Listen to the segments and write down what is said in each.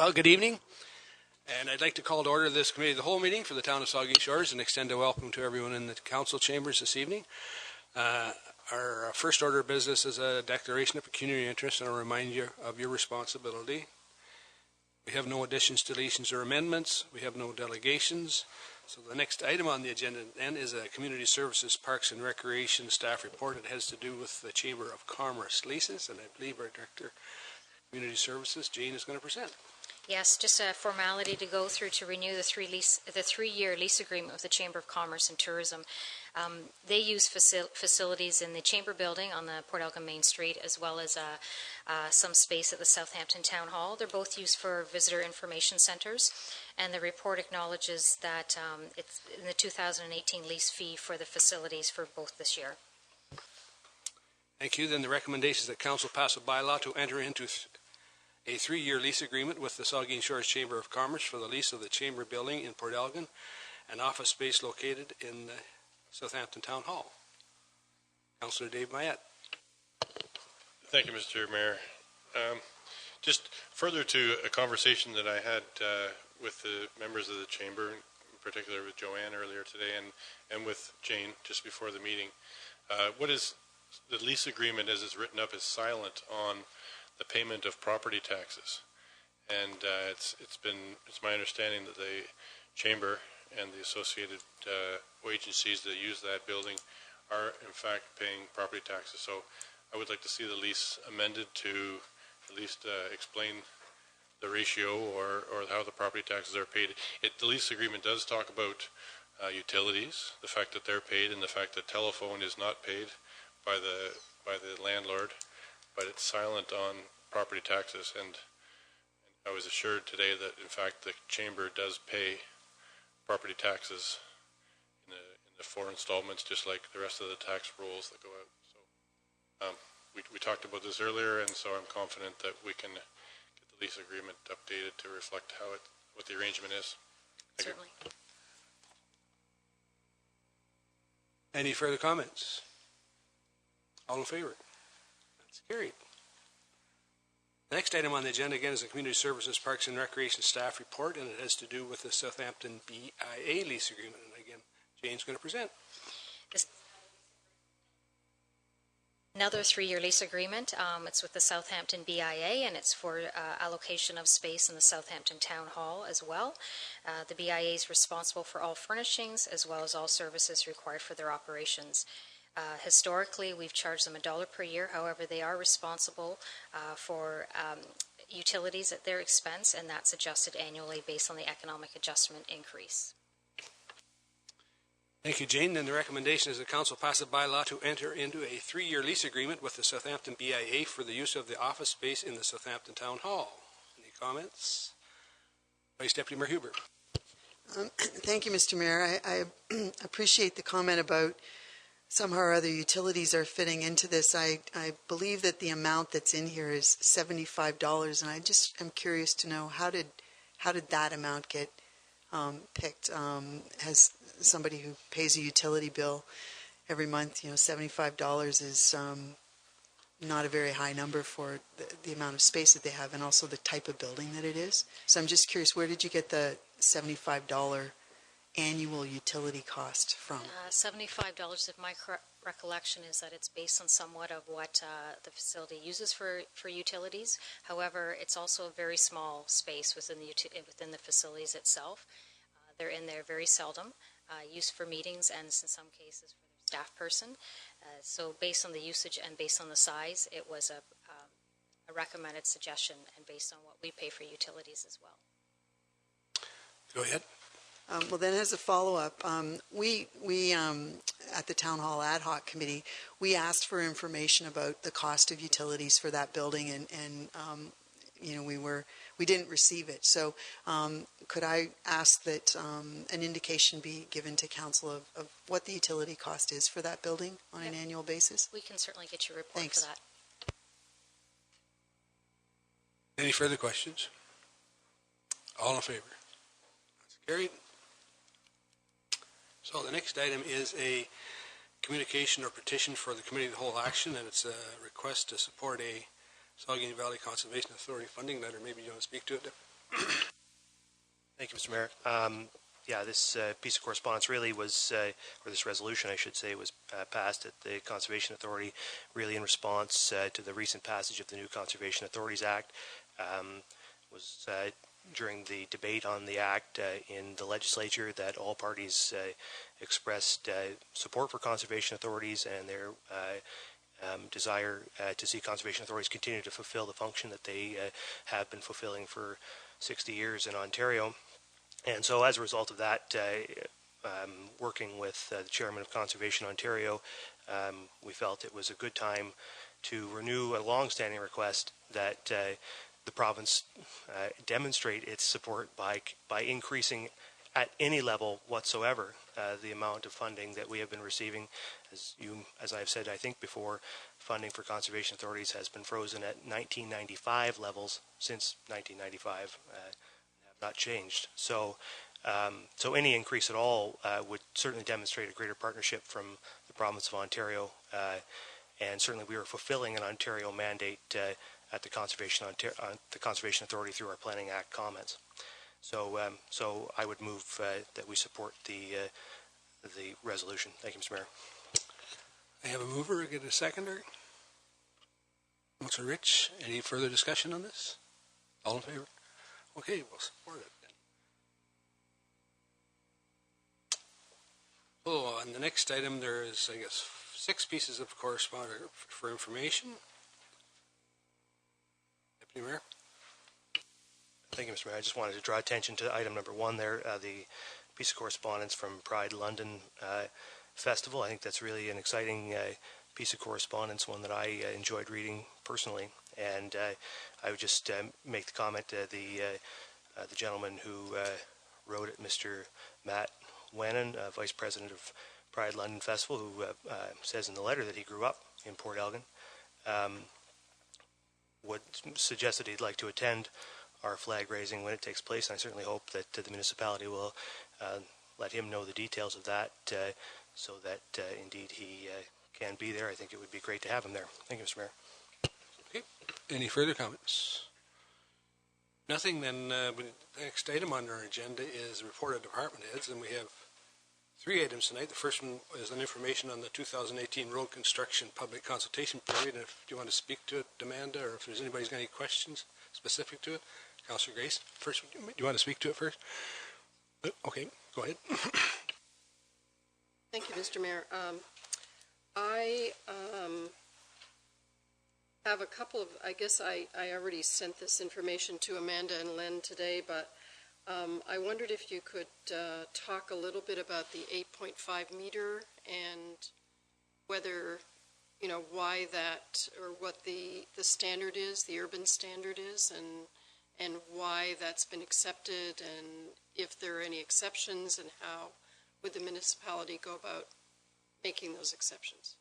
Well, good evening, and I'd like to call to order this committee of the whole meeting for the town of Saugeen Shores and extend a welcome to everyone in the council chambers this evening. Our first order of business is a declaration of pecuniary interest, and I'll remind you of your responsibility. We have no additions, deletions, or amendments. We have no delegations. So the next item on the agenda then is a Community Services, Parks and Recreation staff report. It has to do with the Chamber of Commerce leases, and I believe our Director of Community Services, Jane, is going to present. Yes, just a formality to go through to renew the three-year lease agreement with the Chamber of Commerce and Tourism. They use facilities in the Chamber building on the Port Elgin Main Street, as well as some space at the Southampton Town Hall. They're both used for visitor information centers, and the report acknowledges that it's in the 2018 lease fee for the facilities for both this year. Thank you. Then the recommendation is that Council pass a bylaw to enter into a 3-year lease agreement with the Saugeen Shores Chamber of Commerce for the lease of the Chamber building in Port Elgin, an office space located in the Southampton Town Hall. Councillor Dave Mayette. Thank you, Mr. Mayor. Just further to a conversation that I had with the members of the Chamber, in particular with Joanne earlier today, and with Jane just before the meeting. What is the lease agreement as it's written up is silent on the payment of property taxes, and it's my understanding that the Chamber and the associated agencies that use that building are in fact paying property taxes. So I would like to see the lease amended to at least explain the ratio or how the property taxes are paid. The lease agreement does talk about utilities, the fact that they're paid, and the fact that telephone is not paid by the landlord, but it's silent on property taxes. And I was assured today that in fact the Chamber does pay property taxes in the 4 installments, just like the rest of the tax rolls that go out. So we talked about this earlier, and so I'm confident that we can get the lease agreement updated to reflect what the arrangement is. Certainly. Any further comments? All in favor? That's carried. The next item on the agenda again is the Community Services, Parks and Recreation staff report, and it has to do with the Southampton BIA lease agreement. And again, Jane's going to present. Another 3-year lease agreement. It's with the Southampton BIA, and it's for allocation of space in the Southampton Town Hall as well. The BIA is responsible for all furnishings as well as all services required for their operations. Historically, we've charged them $1 per year. However, they are responsible for utilities at their expense, and that's adjusted annually based on the economic adjustment increase. Thank you, Jane. Then the recommendation is the Council pass a bylaw to enter into a 3-year lease agreement with the Southampton BIA for the use of the office space in the Southampton Town Hall. Any comments? Vice Deputy Mayor Huber. Thank you, Mr. Mayor. I appreciate the comment about somehow or other utilities are fitting into this. I believe that the amount that's in here is $75, and I just am curious to know how did that amount get picked? Has somebody who pays a utility bill every month, $75 is not a very high number for the amount of space that they have, and also the type of building that it is. So I'm just curious, where did you get the $75 annual utility cost from? $75, if my recollection is that it's based on somewhat of what the facility uses for utilities. However, it's also a very small space within the facilities itself. They're in there very seldom, used for meetings and in some cases for their staff person. So based on the usage and based on the size, it was a recommended suggestion, and based on what we pay for utilities as well. Go ahead. Well, then as a follow-up, we at the Town Hall Ad Hoc Committee, we asked for information about the cost of utilities for that building, and we didn't receive it. So could I ask that an indication be given to Council of what the utility cost is for that building on an annual basis? We can certainly get you a report Thanks. for that. Any further questions? All in favor? That's carried. So the next item is a communication or petition for the Committee of the Whole action, and it's a request to support a Saugeen Valley Conservation Authority funding letter. Maybe you want to speak to it? Thank you, Mr. Mayor. Yeah, this piece of correspondence really was, or this resolution, I should say, was passed at the Conservation Authority, really in response to the recent passage of the new Conservation Authorities Act. Was during the debate on the Act in the legislature that all parties expressed support for conservation authorities and their desire to see conservation authorities continue to fulfill the function that they have been fulfilling for 60 years in Ontario. And so as a result of that, working with the chairman of Conservation Ontario, we felt it was a good time to renew a long-standing request that the province demonstrate its support by increasing at any level whatsoever the amount of funding that we have been receiving. As I've said, I think before, funding for conservation authorities has been frozen at 1995 levels since 1995. Not changed. So any increase at all would certainly demonstrate a greater partnership from the province of Ontario, and certainly we are fulfilling an Ontario mandate at the Conservation Authority through our Planning Act comments. So I would move that we support the resolution. Thank you, Mr. Mayor. I have a mover. I get a seconder. Councillor Rich, any further discussion on this? All in favor? Okay, we'll support it then. Oh, on the next item, there is, I guess, 6 pieces of correspondence for information. Deputy Mayor. Thank you, Mr. Mayor. I just wanted to draw attention to item number 1 there, the piece of correspondence from Pride London Festival. I think that's really an exciting piece of correspondence, one that I enjoyed reading personally. And I would just make the comment the gentleman who wrote it, Mr. Matt Wannon, Vice President of Pride London Festival, who says in the letter that he grew up in Port Elgin, would suggest that he'd like to attend our flag raising when it takes place. And I certainly hope that the municipality will let him know the details of that so that indeed he can be there. I think it would be great to have him there. Thank you, Mr. Mayor. Okay. Any further comments? Nothing. Then the next item on our agenda is the report of department heads, and we have 3 items tonight. The first one is an information on the 2018 road construction public consultation period. And if you want to speak to it, Amanda, or if there's anybody's got any questions specific to it, Councillor Grace. First, do you want to speak to it first? Okay, go ahead. Thank you, Mr. Mayor. I have a couple of, I guess I already sent this information to Amanda and Len today, but I wondered if you could talk a little bit about the 8.5 meter and whether, you know, why that, or what the standard is, the urban standard is, and why that's been accepted, and if there are any exceptions, and how would the municipality go about making those exceptions?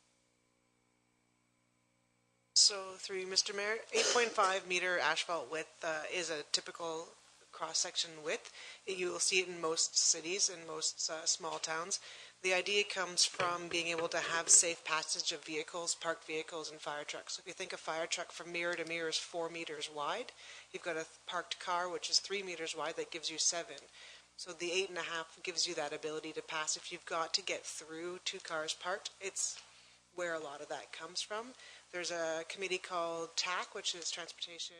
So through Mr. Mayor, 8.5 meter asphalt width is a typical cross-section width. You will see it in most cities and most small towns. The idea comes from being able to have safe passage of vehicles, parked vehicles, and fire trucks. So if you think a fire truck from mirror to mirror is 4 meters wide, you've got a parked car which is 3 meters wide that gives you 7. So the 8.5 gives you that ability to pass. If you've got to get through 2 cars parked, it's where a lot of that comes from. There's a committee called TAC, which is Transportation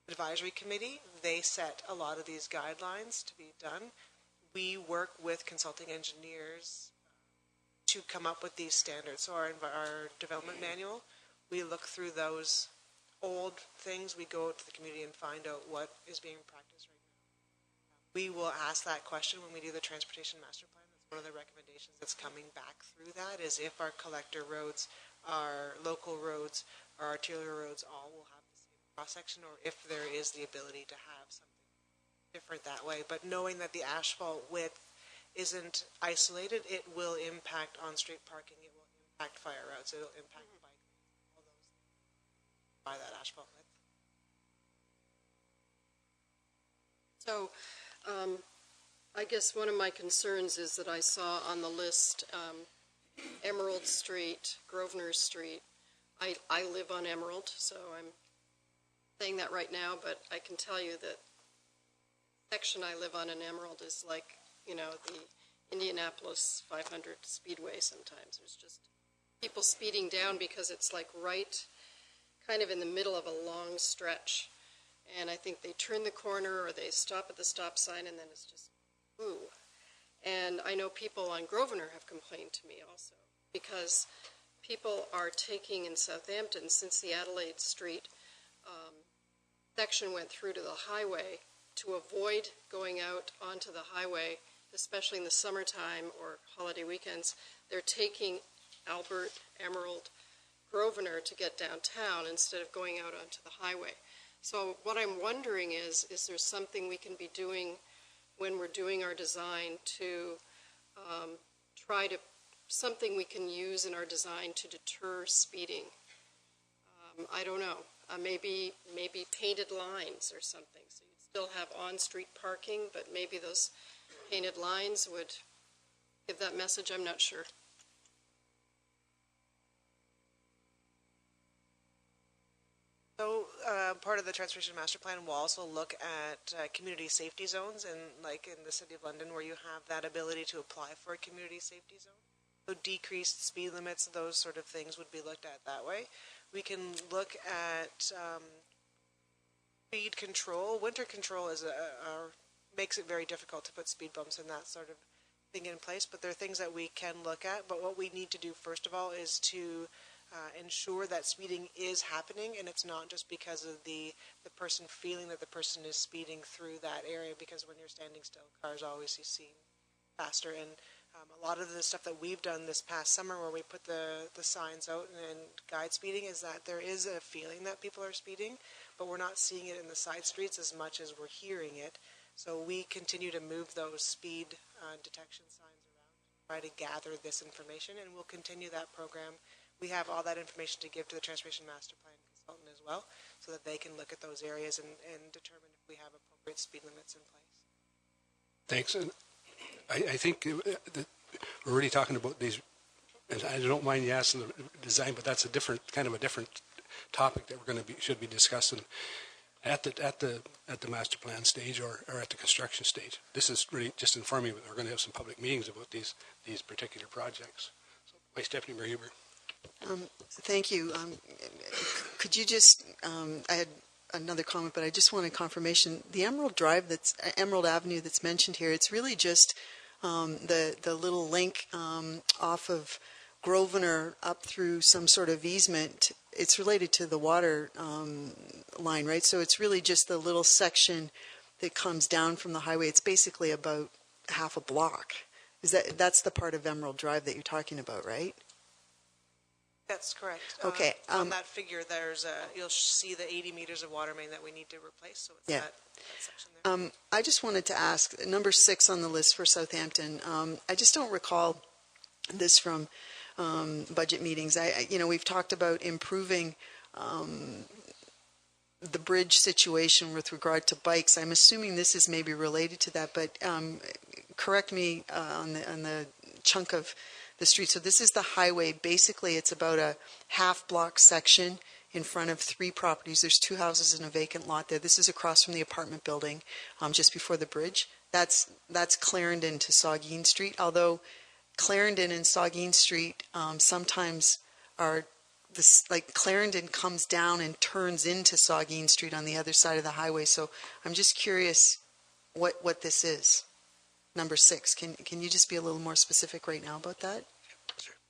Advisory Committee. They set a lot of these guidelines to be done. We work with consulting engineers to come up with these standards. So our development manual, we look through those old things. We go out to the community and find out what is being practiced right now. We will ask that question when we do the transportation master plan. That's one of the recommendations that's coming back through that, is if our collector roads, our local roads, our arterial roads all will have the same cross-section, or if there is the ability to have something different that way. But knowing that the asphalt width isn't isolated, it will impact on-street parking, it will impact fire routes, it will impact bike lanes, all those things by that asphalt width. So I guess one of my concerns is that I saw on the list Emerald Street, Grosvenor Street. I live on Emerald, so I'm saying that right now, but I can tell you that section I live on in Emerald is like, you know, the Indianapolis 500 Speedway sometimes. There's just people speeding down because it's like right kind of in the middle of a long stretch. And I think they turn the corner or they stop at the stop sign and then it's just, ooh. And I know people on Grosvenor have complained to me also because people are taking in Southampton, since the Adelaide Street section went through to the highway, to avoid going out onto the highway, especially in the summertime or holiday weekends, they're taking Albert, Emerald, Grosvenor to get downtown instead of going out onto the highway. So what I'm wondering is there something we can be doing when we're doing our design to something we can use in our design to deter speeding? I don't know. Maybe painted lines or something. So you'd still have on-street parking, but maybe those painted lines would give that message. I'm not sure. So part of the Transportation Master Plan will also look at community safety zones, and like in the City of London where you have that ability to apply for a community safety zone. So decreased speed limits, those sort of things would be looked at that way. We can look at speed control. Winter control is makes it very difficult to put speed bumps and that sort of thing in place, but there are things that we can look at. But what we need to do first of all is to ensure that speeding is happening, and it's not just because of the person feeling that the person is speeding through that area, because when you're standing still, cars always seem faster. And a lot of the stuff that we've done this past summer where we put the signs out and guide speeding is that there is a feeling that people are speeding, but we're not seeing it in the side streets as much as we're hearing it. So we continue to move those speed detection signs around, try to gather this information, and we'll continue that program. We have all that information to give to the Transportation Master Plan consultant as well, so that they can look at those areas and determine if we have appropriate speed limits in place. Thanks. And I think that we're really talking about these, and I don't mind you asking the design, but that's a different topic that we're going to should be discussing at the master plan stage or at the construction stage. This is really just informing that we're going to have some public meetings about these particular projects. So, Vice Deputy Mayor Huber. Thank you. Could you just, I had another comment, but I just wanted confirmation. The Emerald Avenue that's mentioned here, it's really just the little link off of Grosvenor up through some sort of easement. It's related to the water line, right? So it's really just the little section that comes down from the highway. It's basically about half a block. That's the part of Emerald Drive that you're talking about, right? That's correct. Okay. On that figure, you'll see the 80 meters of water main that we need to replace. So it's that section there. I just wanted to ask, number 6 on the list for Southampton. I just don't recall this from budget meetings. We've talked about improving the bridge situation with regard to bikes. I'm assuming this is maybe related to that, but correct me on the chunk of the street. So this is the highway. Basically, it's about a half-block section in front of 3 properties. There's 2 houses and a vacant lot there. This is across from the apartment building, just before the bridge. That's Clarendon to Saugeen Street, although Clarendon and Saugeen Street sometimes are like Clarendon comes down and turns into Saugeen Street on the other side of the highway. So I'm just curious what this is. Number 6. Can you just be a little more specific right now about that?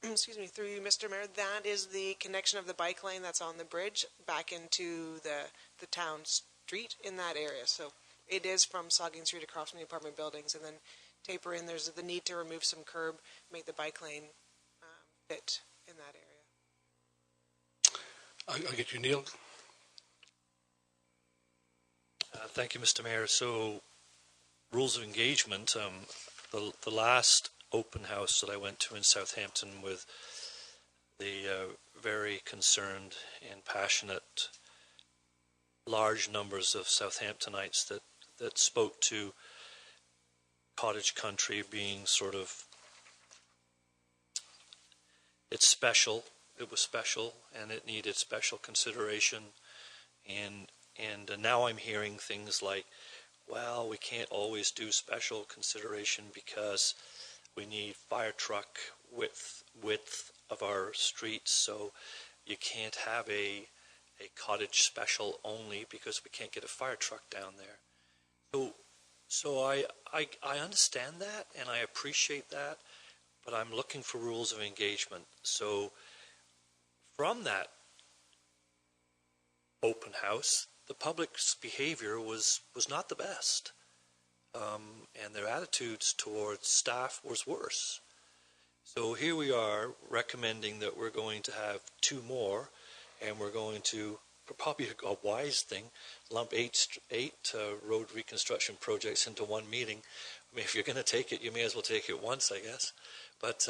Excuse me, through you, Mr. Mayor. That is the connection of the bike lane that's on the bridge back into the town street in that area. So it is from Saugeen Street across from the apartment buildings, and then taper in. There's the need to remove some curb, make the bike lane fit in that area. I'll get you, Neil. Thank you, Mr. Mayor. So, rules of engagement. The last open house that I went to in Southampton with the very concerned and passionate large numbers of Southamptonites that spoke to cottage country being sort of, it's special. It was special, and it needed special consideration. And now I'm hearing things like well, we can't always do special consideration because we need fire truck width of our streets, so you can't have a cottage special only because we can't get a fire truck down there. So I understand that and I appreciate that, but I'm looking for rules of engagement. So from that open house, the public's behavior was not the best. And their attitudes towards staff was worse. So here we are recommending that we're going to have 2 more, and we're going to, probably a wise thing, lump eight road reconstruction projects into one meeting. I mean, if you're going to take it, you may as well take it once, I guess, but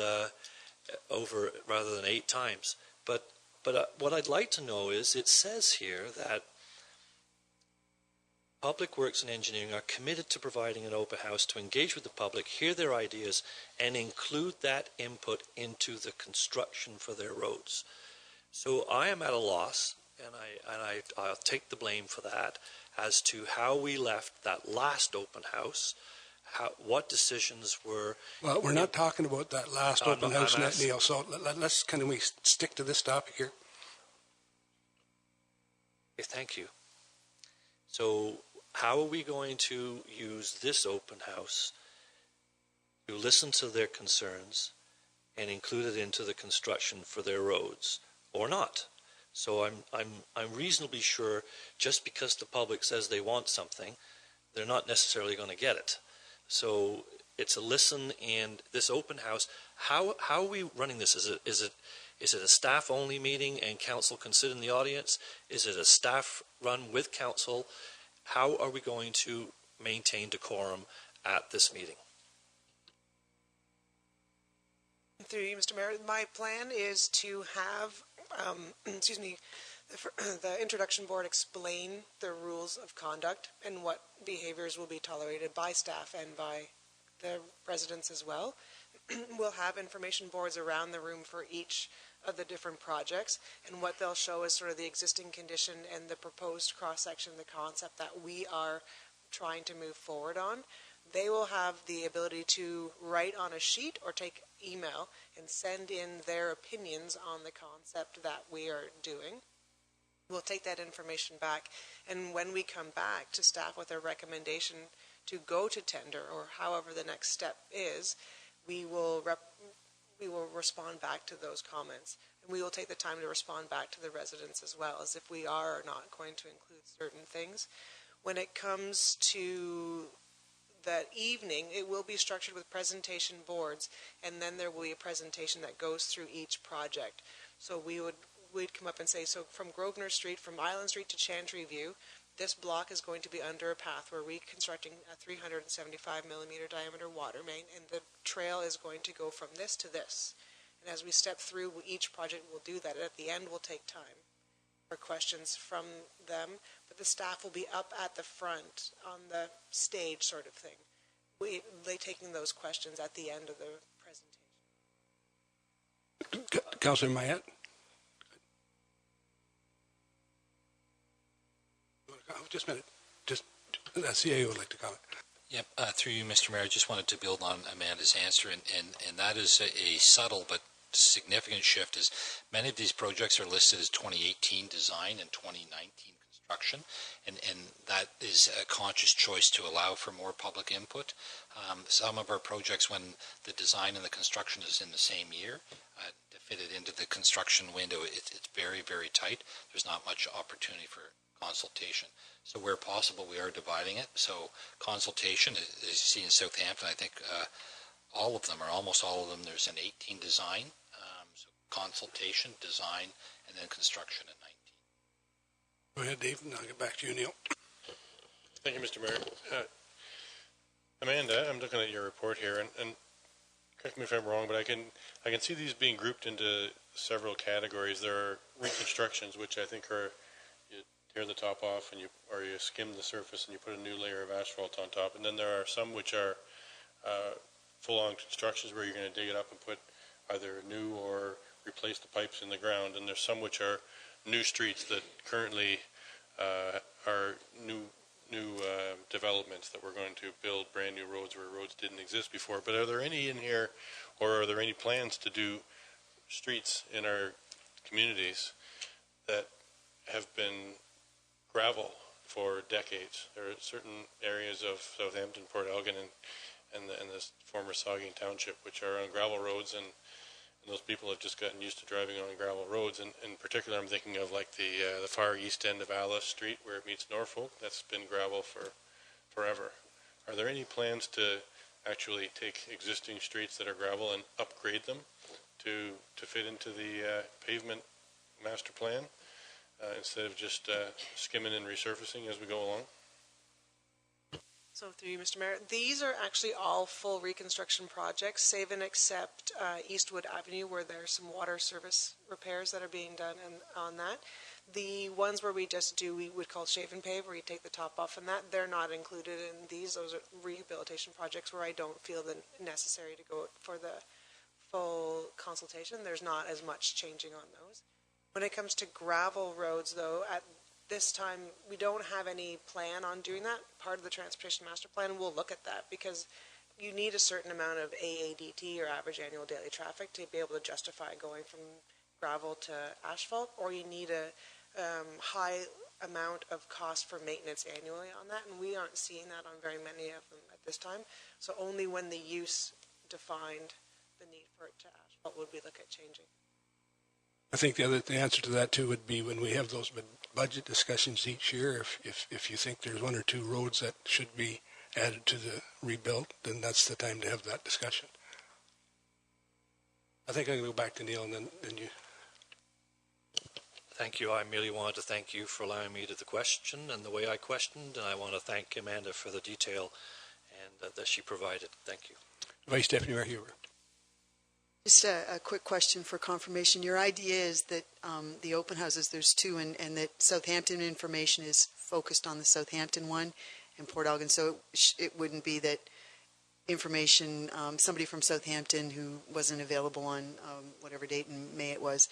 over rather than 8 times. But what I'd like to know is, it says here that Public Works and Engineering are committed to providing an open house to engage with the public, hear their ideas, and include that input into the construction for their roads. So I am at a loss, and I'll take the blame for that, as to how we left that last open house, what decisions were... Well, we're not talking about that last open house, Neil, so can we stick to this topic here? Okay, thank you. So how are we going to use this open house to listen to their concerns and include it into the construction for their roads, or not? So I'm reasonably sure just because the public says they want something, they're not necessarily going to get it. So it's a listen, and this open house, how are we running this? Is it a staff only meeting and council can sit in the audience? Is it a staff run with council? How are we going to maintain decorum at this meeting? Through you, Mr. Mayor, my plan is to have, the introduction board explain the rules of conduct and what behaviors will be tolerated by staff and by the residents as well. We'll have information boards around the room for each of the different projects, and what they'll show is sort of the existing condition and the proposed cross-section, the concept that we are trying to move forward on. They will have the ability to write on a sheet or take email and send in their opinions on the concept that we are doing. We'll take that information back, and when we come back to staff with a recommendation to go to tender, or however the next step is, we will respond back to those comments. And we will take the time to respond back to the residents as well, as if we are or not going to include certain things. When it comes to that evening, it will be structured with presentation boards, and then there will be a presentation that goes through each project. So we'd come up and say, so from Grosvenor Street, from Island Street to Chantry View, this block is going to be under a path. We're reconstructing a 375 millimeter diameter water main, and the trail is going to go from this to this. And as we step through each project, we'll do that. And at the end, we'll take time for questions from them, but the staff will be up at the front on the stage sort of thing. They taking those questions at the end of the presentation. Councillor Mayette? Just a minute. Just the CAO would like to comment. Yep, through you, Mr. Mayor, I just wanted to build on Amanda's answer, and that is a subtle but significant shift. Is many of these projects are listed as 2018 design and 2019 construction, and that is a conscious choice to allow for more public input. Some of our projects, when the design and the construction is in the same year, to fit it into the construction window, it's very, very tight. There's not much opportunity for consultation. So where possible, we are dividing it. So consultation, as you see in Southampton, I think all of them, or almost all of them, there's an 18 design. So consultation, design, and then construction at 19. Go ahead, Dave, and I'll get back to you, Neil. Thank you, Mr. Mayor. Amanda, I'm looking at your report here, and correct me if I'm wrong, but I can see these being grouped into several categories. There are reconstructions, which I think are tear the top off and you skim the surface and you put a new layer of asphalt on top, and then there are some which are full-on constructions where you're going to dig it up and put either new or replace the pipes in the ground, and there's some which are new streets that currently are developments that we're going to build brand new roads where roads didn't exist before. But are there any in here, or are there any plans to do streets in our communities that have been gravel for decades? There are certain areas of Southampton, Port Elgin, and the former Saugeen Township, which are on gravel roads, and those people have just gotten used to driving on gravel roads. And in particular, I'm thinking of like the far east end of Alice Street where it meets Norfolk. That's been gravel for forever. Are there any plans to actually take existing streets that are gravel and upgrade them to fit into the pavement master plan instead of just skimming and resurfacing as we go along? So through you, Mr. Mayor, these are actually all full reconstruction projects, save and except Eastwood Avenue, where there's some water service repairs that are being done on that. The ones where we just do, we would call shave and pave, where you take the top off and that, they're not included in these. Those are rehabilitation projects where I don't feel the necessary to go for the full consultation. There's not as much changing on those. When it comes to gravel roads, though, at this time, we don't have any plan on doing that. Part of the Transportation Master Plan, we'll look at that because you need a certain amount of AADT, or average annual daily traffic, to be able to justify going from gravel to asphalt, or you need a high amount of cost for maintenance annually on that, and we aren't seeing that on very many of them at this time. So only when the use defined the need for it to asphalt would we look at changing. I think the answer to that too would be when we have those budget discussions each year. If you think there's one or two roads that should be added to the rebuild, then that's the time to have that discussion. I think I can go back to Neil and then you. Thank you. I merely wanted to thank you for allowing me to the question and the way I questioned, and I want to thank Amanda for the detail and that she provided. Thank you. Vice Deputy Mayor Huber. Just a quick question for confirmation. Your idea is that the open houses, there's two, and that Southampton information is focused on the Southampton one and Port Elgin, so it wouldn't be that information, somebody from Southampton who wasn't available on whatever date in May it was,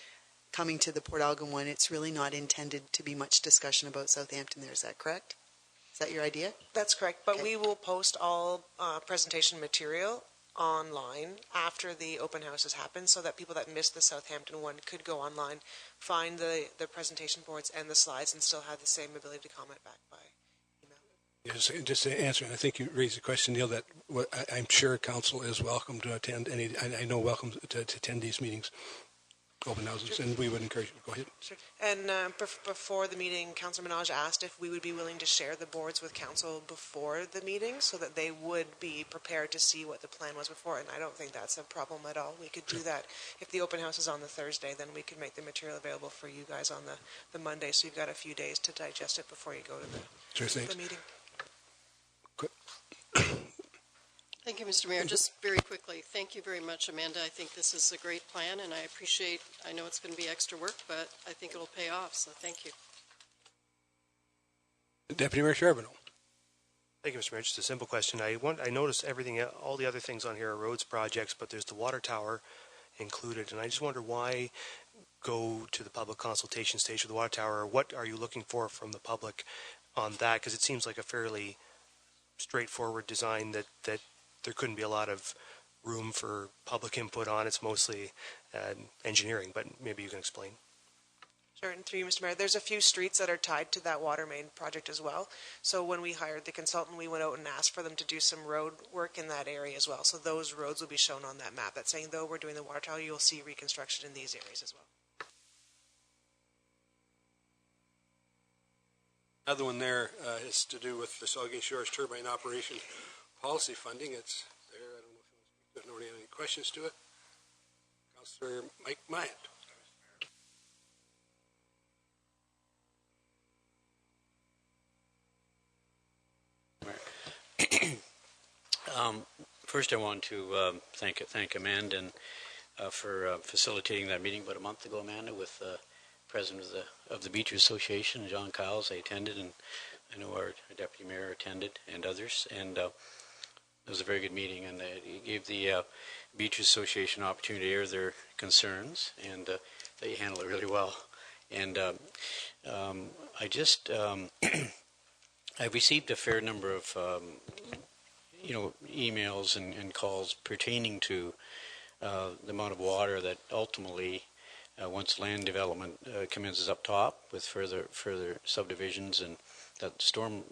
coming to the Port Elgin one, it's really not intended to be much discussion about Southampton there. Is that correct? Is that your idea? That's correct, but Okay. we will post all presentation material online after the open houses happen so that people that missed the Southampton one could go online, find the presentation boards and the slides, and still have the same ability to comment back by email. Just to answer, and I think you raised the question, Neil, that I'm sure council is welcome to attend any, I know welcome to attend these meetings, open houses, and we would encourage you. Go ahead. Sure. And before the meeting, Councillor Minaj asked if we would be willing to share the boards with council before the meeting so that they would be prepared to see what the plan was before, and I don't think that's a problem at all. We could do that. If the open house is on the Thursday, then we could make the material available for you guys on the Monday, so you've got a few days to digest it before you go to the meeting. Good. Thank you, Mr. Mayor. Just very quickly, thank you very much, Amanda. I think this is a great plan, and I know it's going to be extra work, but I think it'll pay off, so thank you. Deputy Mayor Charbonneau. Thank you, Mr. Mayor. Just a simple question. I noticed everything, all the other things on here are roads projects, but there's the water tower included, and I just wonder why go to the public consultation stage for the water tower. What are you looking for from the public on that? Because it seems like a fairly straightforward design that there couldn't be a lot of room for public input on. It's mostly engineering, but maybe you can explain. Sure, and through you, Mr. Mayor, there's a few streets that are tied to that water main project as well. So when we hired the consultant, we went out and asked for them to do some road work in that area as well. So those roads will be shown on that map. That's saying, though we're doing the water tower, you'll see reconstruction in these areas as well. Another one there is to do with the Saugeen Shores turbine operation policy funding. It's there. I don't know if you want to speak to it. Nobody have any questions to it? Councillor Mike Myatt. First, I want to thank Amanda for facilitating that meeting about a month ago, Amanda, with the president of the Beach Association, John Kyles. I attended, and I know our deputy mayor attended, and others. And it was a very good meeting, and it gave the Beach Association opportunity to air their concerns, and they handled it really well. And I just I've received a fair number of emails and calls pertaining to the amount of water that ultimately, once land development commences up top with further subdivisions and that storm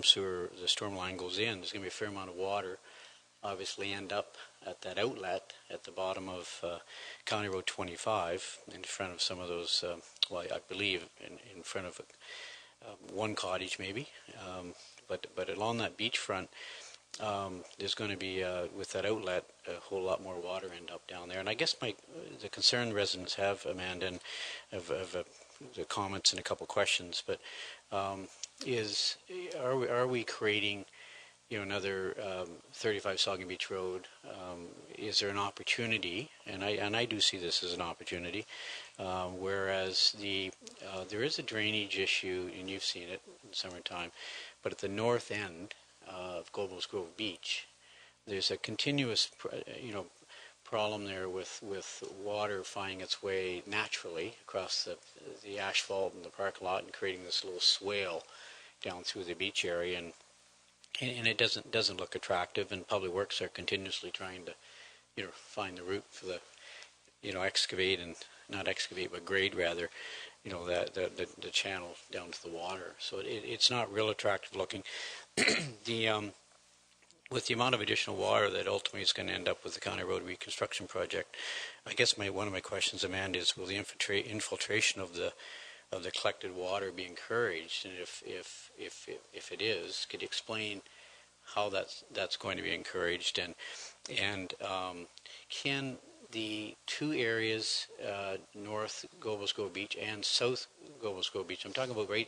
sewer, the storm line goes in, there's going to be a fair amount of water obviously end up at that outlet at the bottom of County Road 25 in front of some of those, I believe in front of one cottage maybe, but along that beachfront, there's going to be, with that outlet, a whole lot more water end up down there. And I guess the concerned residents have, Amanda, and of the comments and a couple questions, but are we creating another 35 Saugan Beach Road? Is there an opportunity, and I do see this as an opportunity, whereas there is a drainage issue, and you've seen it in summertime, but at the north end of Gobles Grove Beach, there's a continuous, problem there with water finding its way naturally across the asphalt in the parking lot and creating this little swale down through the beach area, and it doesn't look attractive. And Public Works are continuously trying to, find the route for the, excavate and not excavate but grade rather, the channel down to the water. So it's not real attractive looking. With the amount of additional water that ultimately is going to end up with the County Road Reconstruction Project, I guess one of my questions, Amanda, is will the infiltration of the collected water be encouraged? And if it is, could you explain how that's going to be encouraged? And can the two areas, North Gobles Grove Beach and South Gobles Grove Beach, I'm talking about right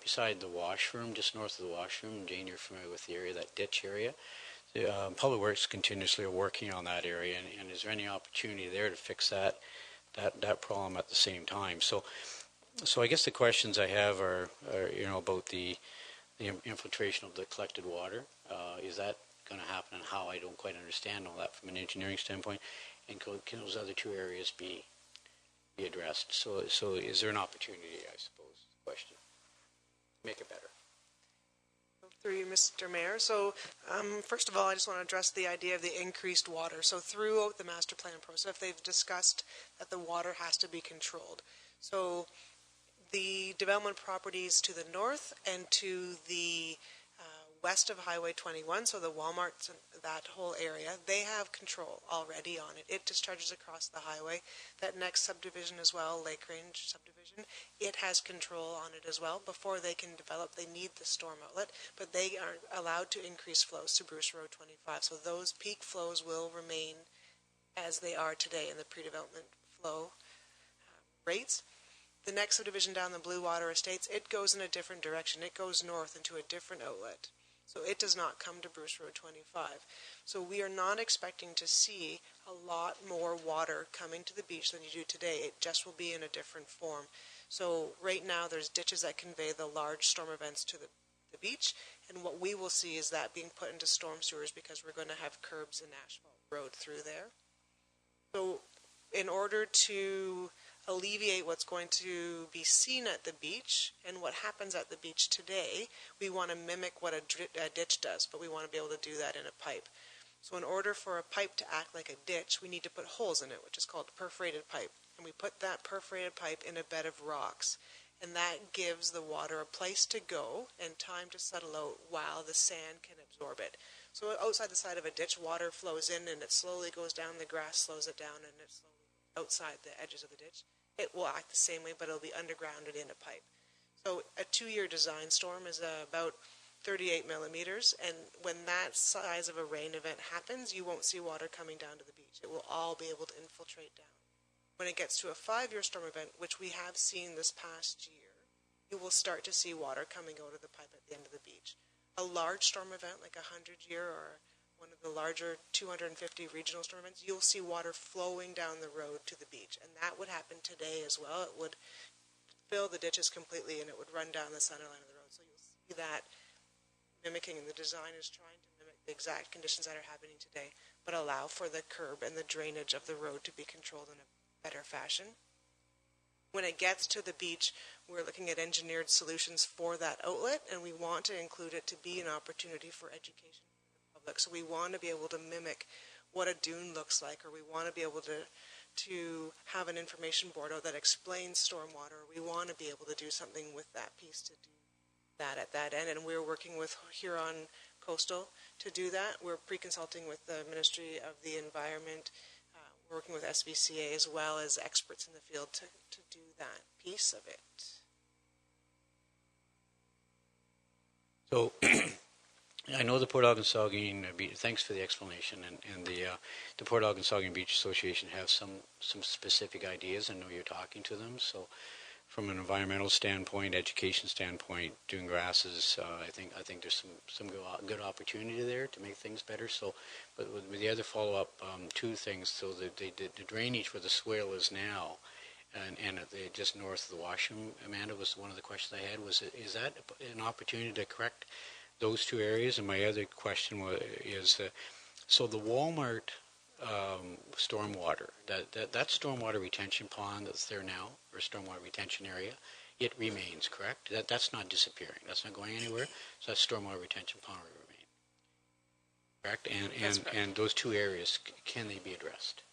beside the washroom, just north of the washroom. Jane, you're familiar with the area, that ditch area. Public Works continuously are working on that area, and is there any opportunity there to fix that problem at the same time? So I guess the questions I have are about the infiltration of the collected water. Is that going to happen, and how? I don't quite understand all that from an engineering standpoint. And can those other two areas be addressed? So is there an opportunity, I suppose, question? Make it better. Through you, Mr. Mayor. So first of all, I just want to address the idea of the increased water. So throughout the master plan process, they've discussed that the water has to be controlled. So the development properties to the north and to the west of Highway 21, so the Walmarts and that whole area, they have control already on it. It discharges across the highway. That next subdivision as well, Lake Range subdivision, it has control on it as well. Before they can develop, they need the storm outlet, but they aren't allowed to increase flows to Bruce Road 25. So those peak flows will remain as they are today in the pre-development flow rates. The next subdivision down the Blue Water Estates, it goes in a different direction. It goes north into a different outlet. So it does not come to Bruce Road 25. So we are not expecting to see a lot more water coming to the beach than you do today. It just will be in a different form. So right now there's ditches that convey the large storm events to the beach, and what we will see is that being put into storm sewers because we're going to have curbs and asphalt road through there. So in order to alleviate what's going to be seen at the beach and what happens at the beach today, we want to mimic what a ditch does, but we want to be able to do that in a pipe. So in order for a pipe to act like a ditch, we need to put holes in it, which is called a perforated pipe. And we put that perforated pipe in a bed of rocks. And that gives the water a place to go and time to settle out while the sand can absorb it. So outside the side of a ditch, water flows in and it slowly goes down, the grass slows it down, and it slowly outside the edges of the ditch. It will act the same way, but it'll be underground and in a pipe. So a 2-year design storm is about 38 millimeters, and when that size of a rain event happens, you won't see water coming down to the beach. It will all be able to infiltrate down. When it gets to a 5-year storm event, which we have seen this past year, you will start to see water coming out of the pipe at the end of the beach. A large storm event like a 100-year or one of the larger 250 regional storm events, you'll see water flowing down the road to the beach. And that would happen today as well. It would fill the ditches completely and it would run down the center line of the road. So you'll see that mimicking, and the design is trying to mimic the exact conditions that are happening today, but allow for the curb and the drainage of the road to be controlled in a better fashion. When it gets to the beach, we're looking at engineered solutions for that outlet, and we want to include it to be an opportunity for education for the public. So we want to be able to mimic what a dune looks like, or we want to be able to have an information board out that explains stormwater. We want to be able to do something with that piece to do that at that end, and we're working with Huron Coastal to do that. We're pre-consulting with the Ministry of the Environment, working with SVCA as well as experts in the field to do that piece of it. So I know the Port Algonquin Beach, thanks for the explanation, and the Port Algonquin Beach Association have some specific ideas. I know you're talking to them, so from an environmental standpoint, education standpoint, doing grasses, I think there's some good opportunity there to make things better. So, but with the other follow-up, two things. So the drainage where the swale is now, and just north of the washroom, Amanda, was one of the questions I had. Is that an opportunity to correct those two areas? And my other question is, so the Walmart stormwater, that stormwater retention pond that's there now, or stormwater retention area, it remains, correct? That's not disappearing. That's not going anywhere. So that stormwater retention pond will remain, correct? And those two areas, can they be addressed?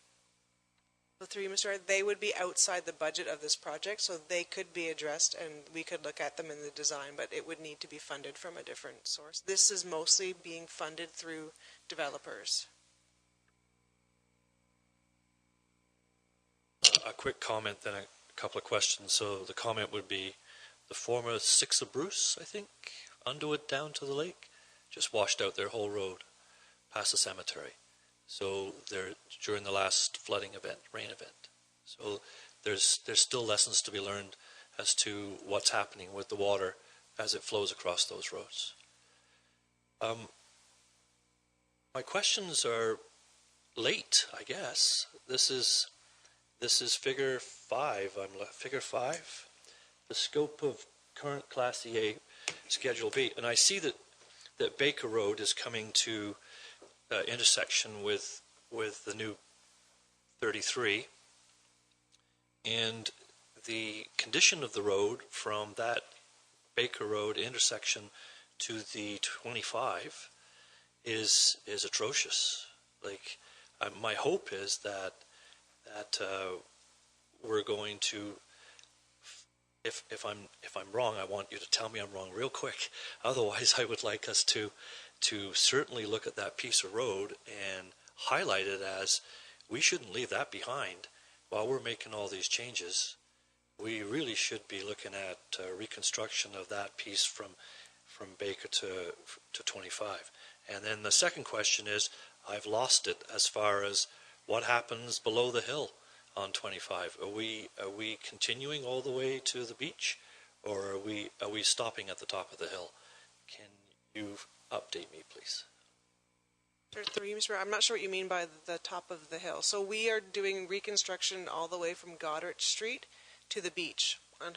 Through you, Mr. Mayor, they would be outside the budget of this project, so they could be addressed, and we could look at them in the design, but it would need to be funded from a different source. This is mostly being funded through developers. A quick comment, then a couple of questions. So the comment would be, the former 6 of Bruce, I think, Underwood down to the lake, just washed out their whole road past the cemetery. So they're during the last flooding event, rain event. So there's still lessons to be learned as to what's happening with the water as it flows across those roads. My questions are late, I guess. This is figure 5. Figure 5, the scope of current Class EA Schedule B, and I see that Baker Road is coming to intersection with the new 33, and the condition of the road from that Baker Road intersection to the 25 is atrocious. Like, my hope is that we're going to, if I'm wrong, I want you to tell me I'm wrong real quick. Otherwise, I would like us to certainly look at that piece of road and highlight it as we shouldn't leave that behind while we're making all these changes. We really should be looking at reconstruction of that piece from Baker to 25. And then the second question is, I've lost it as far as what happens below the hill on 25. Are we continuing all the way to the beach, or are we stopping at the top of the hill? Can you update me, please? I'm not sure what you mean by the top of the hill. So we are doing reconstruction all the way from Goddard Street to the beach on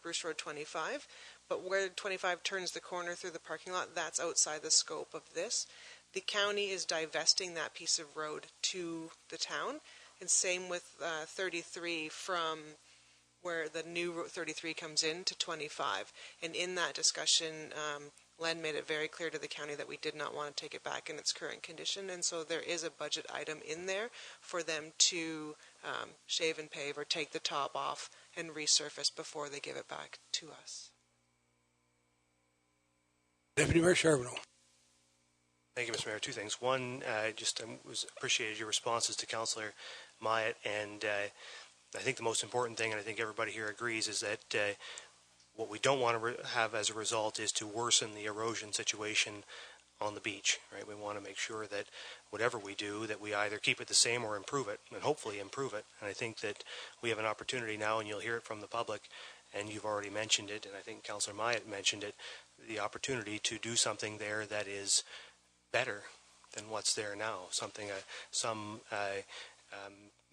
Bruce Road 25. But where 25 turns the corner through the parking lot, that's outside the scope of this. The county is divesting that piece of road to the town, and same with 33 from where the new Route 33 comes in to 25. And in that discussion, Len made it very clear to the county that we did not want to take it back in its current condition, and so there is a budget item in there for them to shave and pave or take the top off and resurface before they give it back to us. Deputy Mayor Charbonneau. Thank you, Mr. Mayor. Two things. One, appreciated your responses to Councillor Myatt, and I think the most important thing, and I think everybody here agrees, is that what we don't want to have as a result is to worsen the erosion situation on the beach, right? We want to make sure that whatever we do, that we either keep it the same or improve it, and hopefully improve it. And I think that we have an opportunity now, and you'll hear it from the public, and you've already mentioned it, and I think Councillor Myatt mentioned it, the opportunity to do something there that is better than what's there now. Something,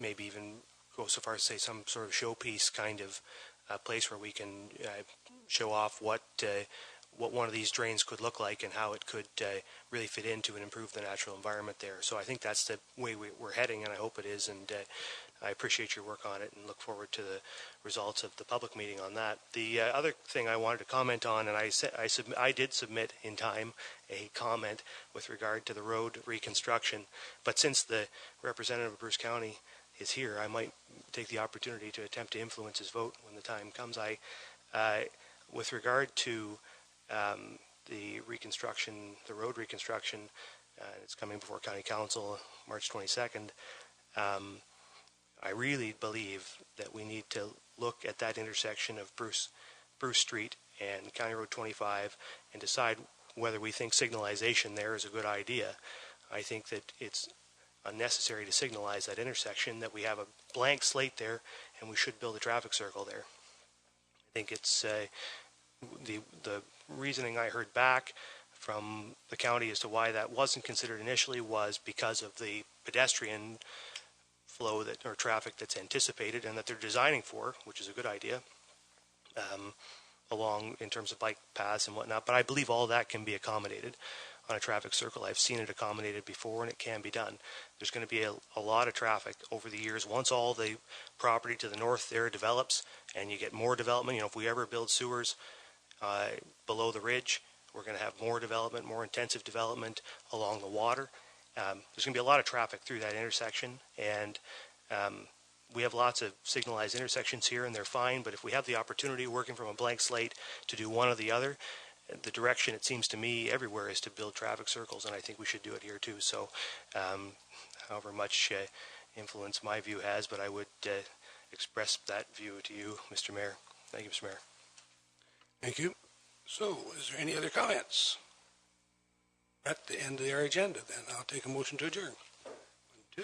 maybe even go so far as to say some sort of showpiece kind of place where we can show off what what one of these drains could look like and how it could really fit into and improve the natural environment there. So I think that's the way we're heading, and I hope it is, and I appreciate your work on it and look forward to the results of the public meeting on that. The other thing I wanted to comment on, and I did submit in time a comment with regard to the road reconstruction, but since the representative of Bruce County is here, I might take the opportunity to attempt to influence his vote when the time comes. With regard to the reconstruction, the road reconstruction, it's coming before County Council March 22nd. I really believe that we need to look at that intersection of Bruce Street and County Road 25 and decide whether we think signalization there is a good idea. I think that it's unnecessary to signalize that intersection, that we have a blank slate there and we should build a traffic circle there. I think it's the reasoning I heard back from the county as to why that wasn't considered initially was because of the pedestrian flow or traffic that's anticipated and that they're designing for, which is a good idea, along in terms of bike paths and whatnot. But I believe all that can be accommodated on a traffic circle. I've seen it accommodated before, and it can be done. There's going to be a lot of traffic over the years. Once all the property to the north there develops and you get more development, if we ever build sewers below the ridge, we're going to have more development, more intensive development along the water. There's going to be a lot of traffic through that intersection, and we have lots of signalized intersections here, and they're fine, but if we have the opportunity working from a blank slate to do one or the other, the direction, it seems to me, everywhere is to build traffic circles, and I think we should do it here too. So however much influence my view has, but I would express that view to you, Mr. Mayor. Thank you, Mr. Mayor. Thank you. So, is there any other comments? At the end of our agenda, then, I'll take a motion to adjourn. 1, 2.